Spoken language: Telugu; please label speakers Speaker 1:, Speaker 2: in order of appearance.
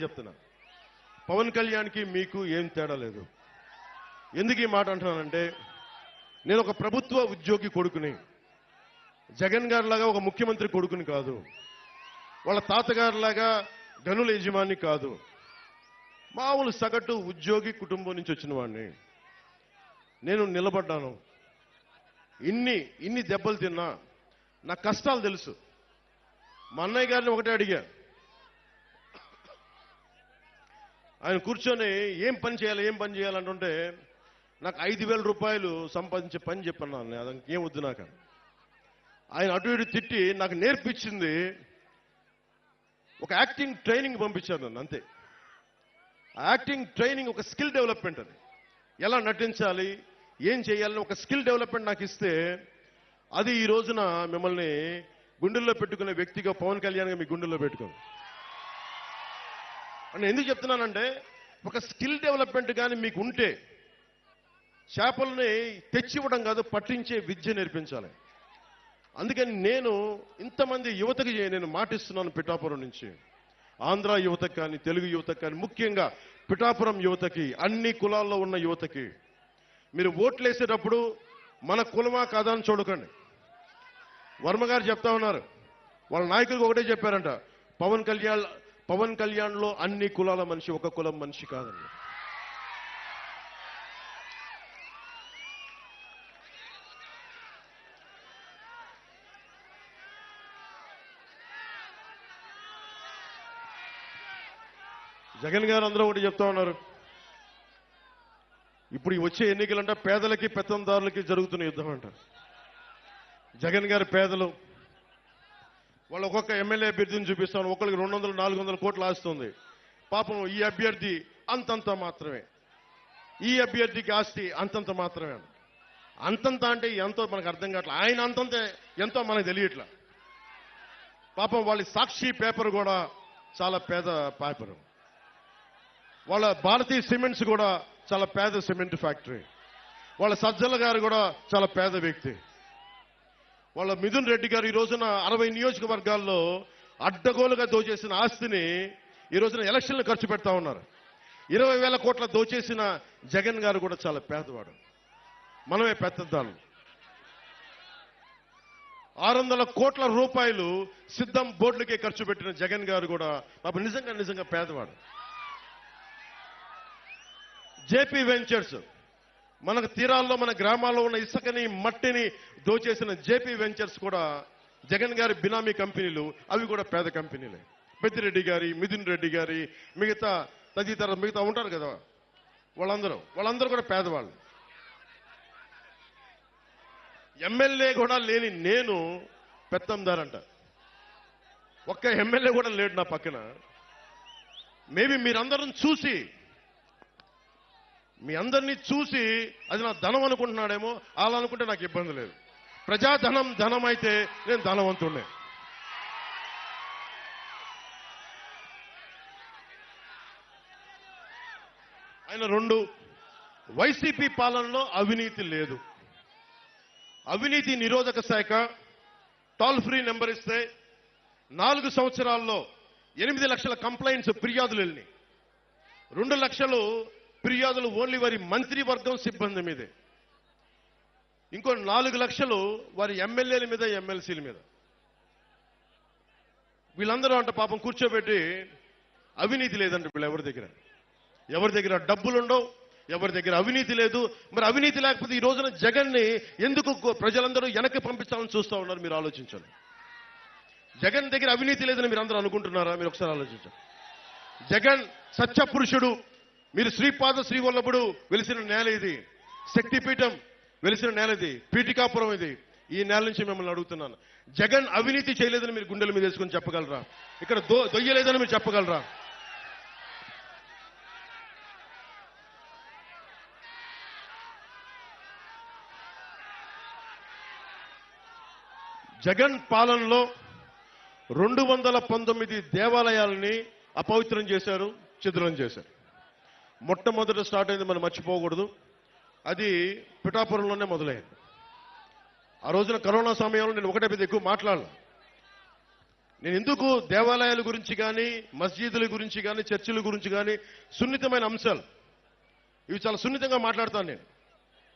Speaker 1: చెప్తున్నా, పవన్ కళ్యాణ్కి మీకు ఏం తేడా లేదు. ఎందుకు ఈ మాట అంటున్నానంటే, నేను ఒక ప్రభుత్వ ఉద్యోగి కొడుకుని, జగన్ గారిలాగా ఒక ముఖ్యమంత్రి కొడుకుని కాదు, వాళ్ళ తాతగారిలాగా గనుల యజమాని కాదు, మామూలు సగటు ఉద్యోగి కుటుంబం నుంచి వచ్చిన వాడిని. నేను నిలబడ్డాను. ఇన్ని దెబ్బలు తిన్నా నా కష్టాలు తెలుసు. మా అన్నయ్య గారిని ఒకటే అడిగా, ఆయన కూర్చొని ఏం పని చేయాలంటుంటే నాకు 5,000 రూపాయలు సంపాదించే పని చెప్పన్నా, అది ఏం వద్దు నాకు. ఆయన అటు ఇటు తిట్టి నాకు నేర్పించింది ఒక యాక్టింగ్ ట్రైనింగ్ పంపించారు నన్ను, అంతే. ఆ యాక్టింగ్ ట్రైనింగ్ ఒక స్కిల్ డెవలప్మెంట్. అది ఎలా నటించాలి, ఏం చేయాలని ఒక స్కిల్ డెవలప్మెంట్ నాకు ఇస్తే, అది ఈ రోజున మిమ్మల్ని గుండెల్లో పెట్టుకునే వ్యక్తిగా పవన్ కళ్యాణ్గా మీ గుండెల్లో పెట్టుకోండి. నేను ఎందుకు చెప్తున్నానంటే, ఒక స్కిల్ డెవలప్మెంట్ కానీ మీకు ఉంటే చేపల్ని తెచ్చివ్వడం కాదు, పట్టించే విద్య నేర్పించాలి. అందుకని నేను ఇంతమంది యువతకి నేను మాటిస్తున్నాను. పిఠాపురం నుంచి ఆంధ్ర యువతకు కానీ, తెలుగు యువతకు కానీ, ముఖ్యంగా పిఠాపురం యువతకి, అన్ని కులాల్లో ఉన్న యువతకి, మీరు ఓట్లు వేసేటప్పుడు మన కులమా కాదా అని చూడకండి. వర్మ గారు చెప్తా ఉన్నారు, వాళ్ళ నాయకులకు ఒకటే చెప్పారంట, పవన్ కళ్యాణ్లో అన్ని కులాల మనిషి, ఒక కులం మనిషి కాదండి. జగన్ గారు అందరూ ఒకటి చెప్తా ఉన్నారు, ఇప్పుడు వచ్చే ఎన్నికలంట పేదలకి పెత్తందారులకి జరుగుతున్న యుద్ధం అంట. జగన్ గారి పేదలు వాళ్ళు ఒక్కొక్క ఎమ్మెల్యే అభ్యర్థిని చూపిస్తాను, ఒకరికి 200-400 కోట్లు ఆస్తుంది. పాపం ఈ అభ్యర్థి అంతంత మాత్రమే, ఈ అభ్యర్థికి ఆస్తి అంతంత మాత్రమే. అంతంత అంటే ఎంతో మనకు అర్థం కావట్లేదు. ఆయన అంతంత ఎంతో మనకు తెలియట్లా. పాపం వాళ్ళ సాక్షి పేపర్ కూడా చాలా పేద పేపరు. వాళ్ళ భారతీయ సిమెంట్స్ కూడా చాలా పేద సిమెంట్ ఫ్యాక్టరీ. వాళ్ళ సజ్జల గారు కూడా చాలా పేద వ్యక్తి. వాళ్ళ మిథున్ రెడ్డి గారు ఈ రోజున 60 నియోజకవర్గాల్లో అడ్డగోలుగా దోచేసిన ఆస్తిని ఈ రోజున ఎలక్షన్లు ఖర్చు పెడతా ఉన్నారు. 20,000 కోట్ల దోచేసిన జగన్ గారు కూడా చాలా పేదవాడు. మనమే పెద్దదాలు. 600 కోట్ల రూపాయలు సిద్ధం బోర్డులకే ఖర్చు పెట్టిన జగన్ గారు కూడా పాపం నిజంగా పేదవాడు. జేపీ వెంచర్స్, మనకు తీరాల్లో మన గ్రామాల్లో ఉన్న ఇసుకని మట్టిని దోచేసిన జేపీ వెంచర్స్ కూడా జగన్ గారి బినామీ కంపెనీలు, అవి కూడా పేద కంపెనీలే. పెద్దిరెడ్డి గారి, మిథున్ రెడ్డి గారి, మిగతా ఉంటారు కదా, వాళ్ళందరూ కూడా పేదవాళ్ళు. ఎమ్మెల్యే కూడా లేని నేను పెత్తందారంట. ఒక్క ఎమ్మెల్యే కూడా లేడు నా పక్కన. మేబీ మీరందరం చూసి, మీ అందరినీ చూసి అది నా ధనం అనుకుంటున్నాడేమో. అలా అనుకుంటే నాకు ఇబ్బంది లేదు. ప్రజాధనం ధనం అయితే నేను ధనవంతుడినే. ఆయన 2, వైసీపీ పాలనలో అవినీతి లేదు. అవినీతి నిరోధక శాఖ టోల్ ఫ్రీ నెంబర్ ఇస్తే 4 సంవత్సరాల్లో 8 లక్షల కంప్లైంట్స్, ఫిర్యాదులు వెళ్ళినాయి. 2 లక్షలు ఫిర్యాదులు ఓన్లీ వారి మంత్రివర్గం సిబ్బంది మీదే. ఇంకో 4 లక్షలు వారి ఎమ్మెల్యేల మీద, ఎమ్మెల్సీల మీద. వీళ్ళందరూ అంట పాపం కూర్చోబెట్టి అవినీతి లేదంట. వీళ్ళు ఎవరి దగ్గర డబ్బులు ఉండవు, ఎవరి దగ్గర అవినీతి లేదు. మరి అవినీతి లేకపోతే ఈ రోజున జగన్ని ఎందుకు ప్రజలందరూ వెనక్కి పంపించాలని చూస్తూ ఉన్నారు? మీరు ఆలోచించండి. జగన్ దగ్గర అవినీతి లేదని మీరు అందరూ అనుకుంటున్నారా? మీరు ఒకసారి ఆలోచించండి. జగన్ సత్యపురుషుడు. మీరు శ్రీపాద శ్రీవల్లభుడు వెలిసిన నేల ఇది, శక్తిపీఠం వెలిసిన నేల ఇది, పీఠికాపురం ఇది. ఈ నేల నుంచి మిమ్మల్ని అడుగుతున్నాను, జగన్ అవినీతి చేయలేదని మీరు గుండెల మీద వేసుకొని చెప్పగలరా? ఇక్కడ దొయ్యలేదని మీరు చెప్పగలరా? జగన్ పాలనలో 219 దేవాలయాలని అపవిత్రం చేశారు, ఛిద్రం చేశారు. మొట్టమొదట స్టార్ట్ అయింది, మనం మర్చిపోకూడదు, అది పిఠాపురంలోనే మొదలైంది. ఆ రోజున కరోనా సమయంలో నేను ఒకటే పెద్ద ఎక్కువ మాట్లాడాలి. నేను ఎందుకు దేవాలయాల గురించి కానీ మస్జిదుల గురించి కానీ చర్చిల గురించి కానీ సున్నితమైన అంశాలు ఇవి చాలా సున్నితంగా మాట్లాడతాను నేను.